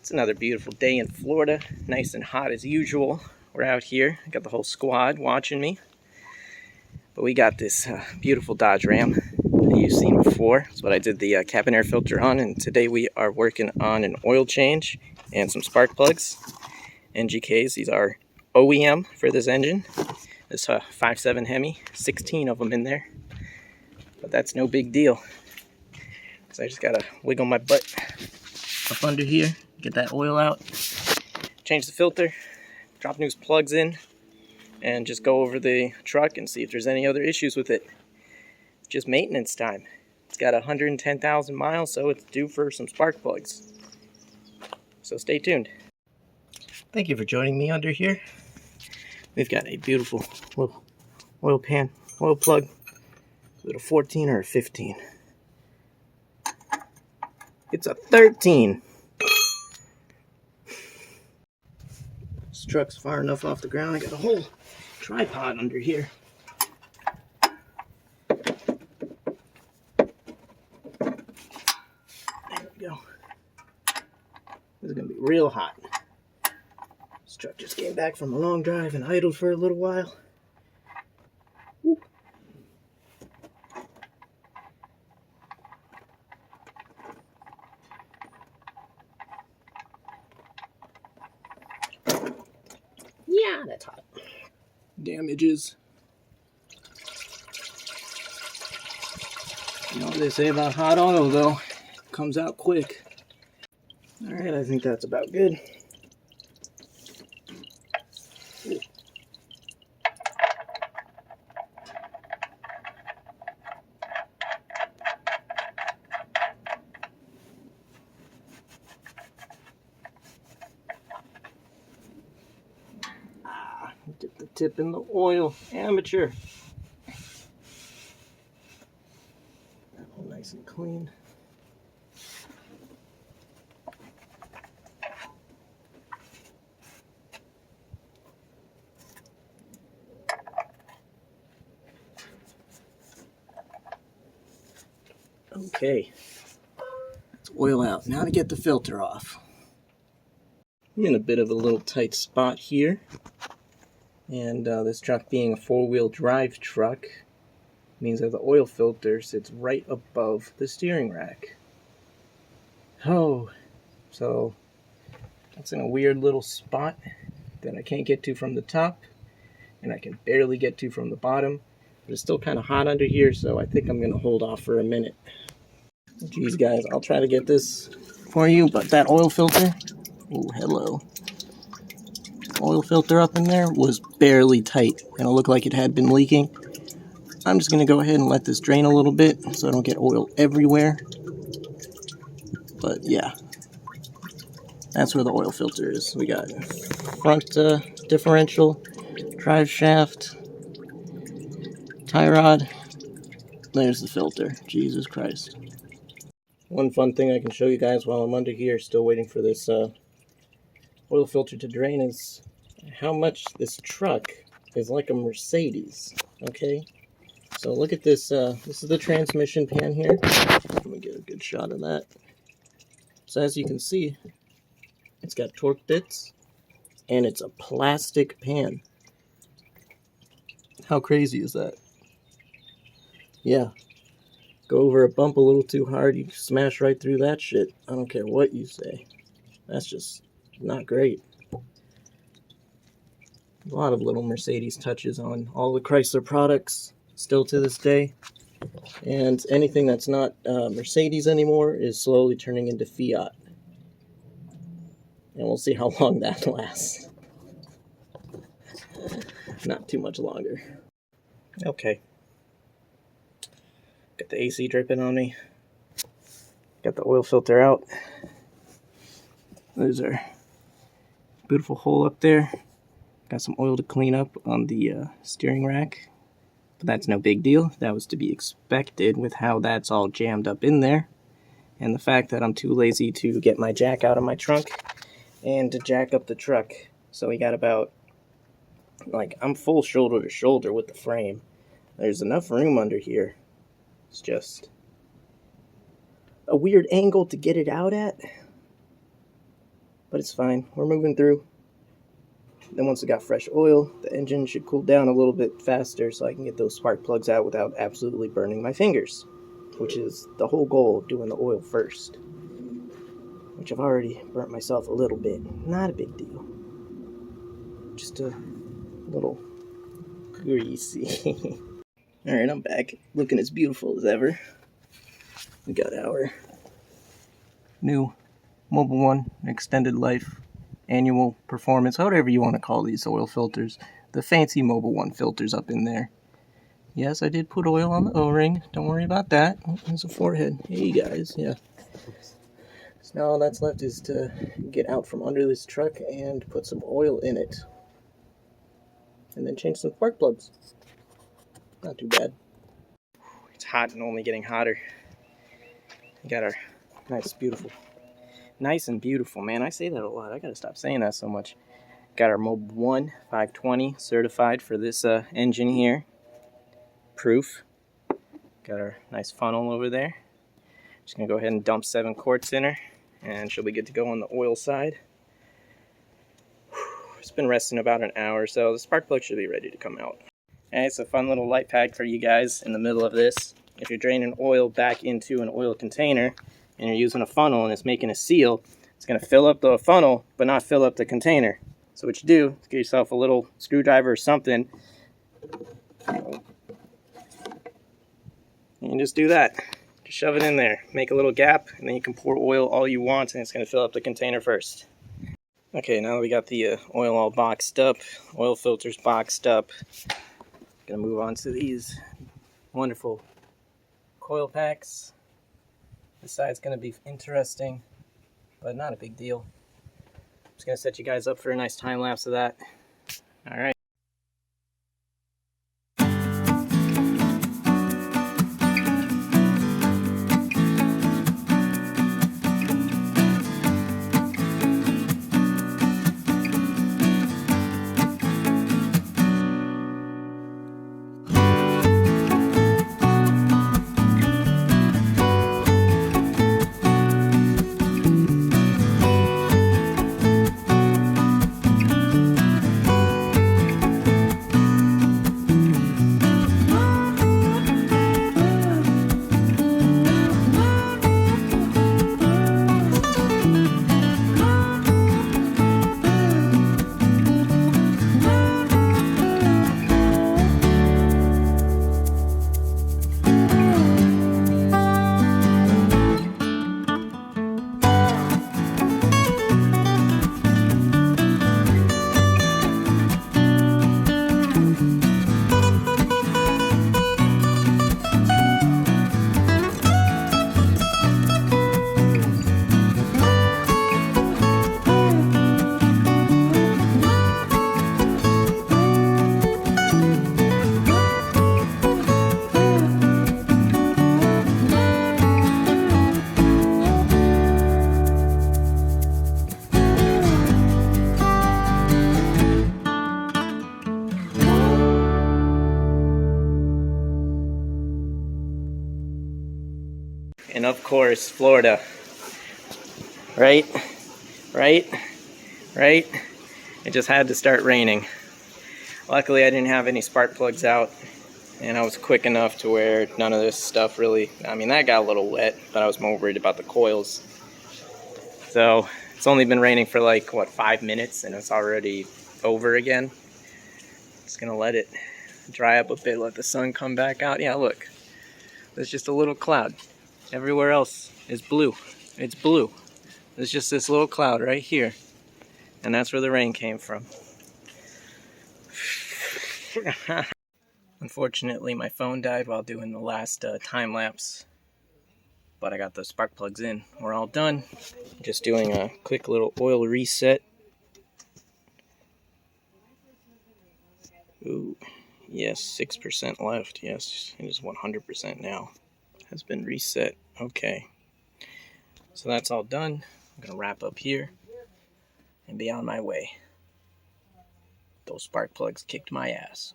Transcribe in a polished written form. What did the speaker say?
It's another beautiful day in Florida, nice and hot as usual. We're out here, got the whole squad watching me. But we got this beautiful Dodge Ram that you've seen before. That's what I did the cabin air filter on, and today we are working on an oil change and some spark plugs. NGKs, these are OEM for this engine. This 5.7 HEMI, 16 of them in there. But that's no big deal. So I just gotta wiggle my butt up under here, get that oil out, change the filter, drop new plugs in, and just go over the truck and see if there's any other issues with it. Just maintenance time. It's got 110,000 miles, so it's due for some spark plugs. So stay tuned. Thank you for joining me under here. We've got a beautiful little oil pan, oil plug. Is it a 14 or a 15? It's a 13. This truck's far enough off the ground. I got a whole tripod under here. There we go. This is gonna be real hot. This truck just came back from a long drive and idled for a little while. Woo. Yeah, that's hot. Damages. You know what they say about hot oil, though? It comes out quick. Alright, I think that's about good. Ooh. Dip the tip in the oil. Amateur. All nice and clean. Okay. Let's oil out. Now to get the filter off. I'm in a bit of a little tight spot here. And this truck being a four-wheel drive truck means that the oil filter sits right above the steering rack. Oh, so that's in a weird little spot that I can't get to from the top, and I can barely get to from the bottom. But it's still kind of hot under here, so I think I'm going to hold off for a minute. Geez, guys, I'll try to get this for you, but that oil filter, oh, hello. Oil filter up in there was barely tight, and it looked like it had been leaking. I'm just going to go ahead and let this drain a little bit so I don't get oil everywhere. But yeah, that's where the oil filter is. We got front differential, drive shaft, tie rod. There's the filter. Jesus Christ. One fun thing I can show you guys while I'm under here, still waiting for this oil filter to drain, is how much this truck is like a Mercedes. Okay, so look at this. This is the transmission pan here. Let me get a good shot of that. So as you can see, it's got torque bits, and it's a plastic pan. How crazy is that? Yeah. Go over a bump a little too hard, you smash right through that shit. I don't care what you say. That's just not great. A lot of little Mercedes touches on all the Chrysler products still to this day. And anything that's not Mercedes anymore is slowly turning into Fiat. And we'll see how long that lasts. Not too much longer. Okay. Got the AC dripping on me. Got the oil filter out. There's our beautiful hole up there. Got some oil to clean up on the steering rack. But that's no big deal. That was to be expected with how that's all jammed up in there. And the fact that I'm too lazy to get my jack out of my trunk and to jack up the truck. So we got about, like, I'm full shoulder to shoulder with the frame. There's enough room under here. It's just a weird angle to get it out at. but it's fine. We're moving through. Then once it got fresh oil, the engine should cool down a little bit faster so I can get those spark plugs out without absolutely burning my fingers, which is the whole goal of doing the oil first, which I've already burnt myself a little bit. Not a big deal. Just a little greasy. Alright, I'm back, looking as beautiful as ever. We got our new Mobil 1 extended life annual performance, whatever you want to call these oil filters. The fancy Mobil 1 filters up in there. Yes, I did put oil on the O-ring. Don't worry about that. Oh, there's a forehead. Hey guys, yeah. So now all that's left is to get out from under this truck and put some oil in it. And then change some spark plugs. Not too bad. It's hot and only getting hotter. We got our nice and beautiful, man. I say that a lot. I gotta stop saying that so much. Got our Mobil 1 520 certified for this engine here. Proof. Got our nice funnel over there. Just gonna go ahead and dump 7 quarts in her, and she'll be good to go on the oil side. It's been resting about an hour, so the spark plug should be ready to come out. And it's a fun little light pack for you guys in the middle of this. If you're draining oil back into an oil container and you're using a funnel and it's making a seal, it's going to fill up the funnel but not fill up the container. So what you do is get yourself a little screwdriver or something, and you just do that. Just shove it in there, make a little gap, and then you can pour oil all you want, and it's going to fill up the container first. Okay, now that we got the oil all boxed up, oil filters boxed up, gonna move on to these wonderful coil packs. This side's gonna be interesting, but not a big deal. I'm just gonna set you guys up for a nice time lapse of that. All right. And of course, Florida. Right? It just had to start raining. Luckily, I didn't have any spark plugs out, and I was quick enough to where none of this stuff really, I mean, that got a little wet, but I was more worried about the coils. So it's only been raining for like, what, 5 minutes, and it's already over again. Just gonna let it dry up a bit, let the sun come back out. Yeah, look, there's just a little cloud. Everywhere else is blue. It's blue. There's just this little cloud right here, and that's where the rain came from. Unfortunately, my phone died while doing the last time lapse, but I got the spark plugs in. We're all done. Just doing a quick little oil reset. Ooh, yes, 6% left. Yes, it is 100% now. Has been reset. Okay, so that's all done. I'm gonna wrap up here and be on my way. Those spark plugs kicked my ass.